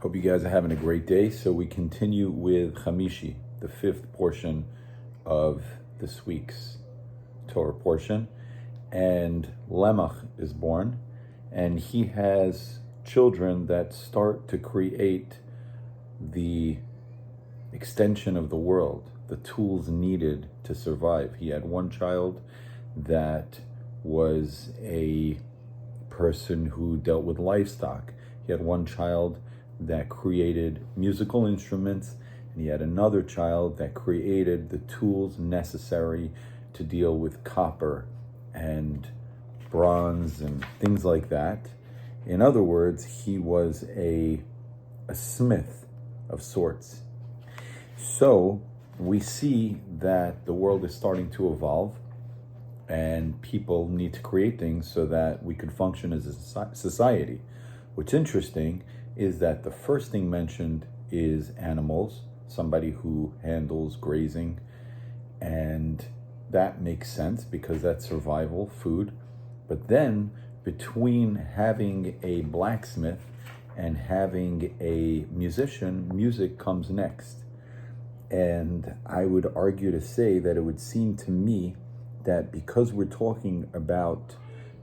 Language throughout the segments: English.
Hope you guys are having a great day. So we continue with Chamishi, the fifth portion of this week's Torah portion. And Lemach is born, and he has children that start to create the extension of the world, the tools needed to survive. He had one child that was a person who dealt with livestock. He had one child that created musical instruments, and he had another child that created the tools necessary to deal with copper and bronze and things like that. In other words, he was a smith of sorts. So we see that the world is starting to evolve, and people need to create things so that we could function as a society. What's interesting is that the first thing mentioned is animals, somebody who handles grazing, and that makes sense because that's survival, food. But then between having a blacksmith and having a musician, music comes next. And I would argue to say that it would seem to me that because we're talking about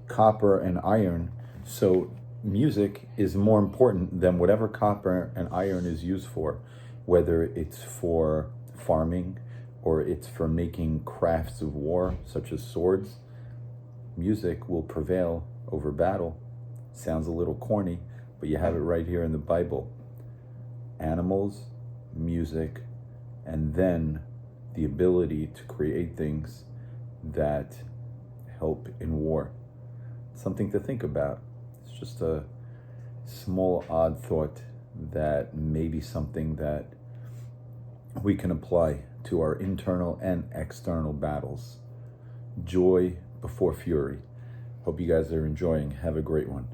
copper and iron, so music is more important than whatever copper and iron is used for, whether it's for farming or it's for making crafts of war, such as swords. Music will prevail over battle. Sounds a little corny, but you have it right here in the Bible. Animals, music, and then the ability to create things that help in war. Something to think about. It's just a small, odd thought that may be something that we can apply to our internal and external battles. Joy before fury. Hope you guys are enjoying. Have a great one.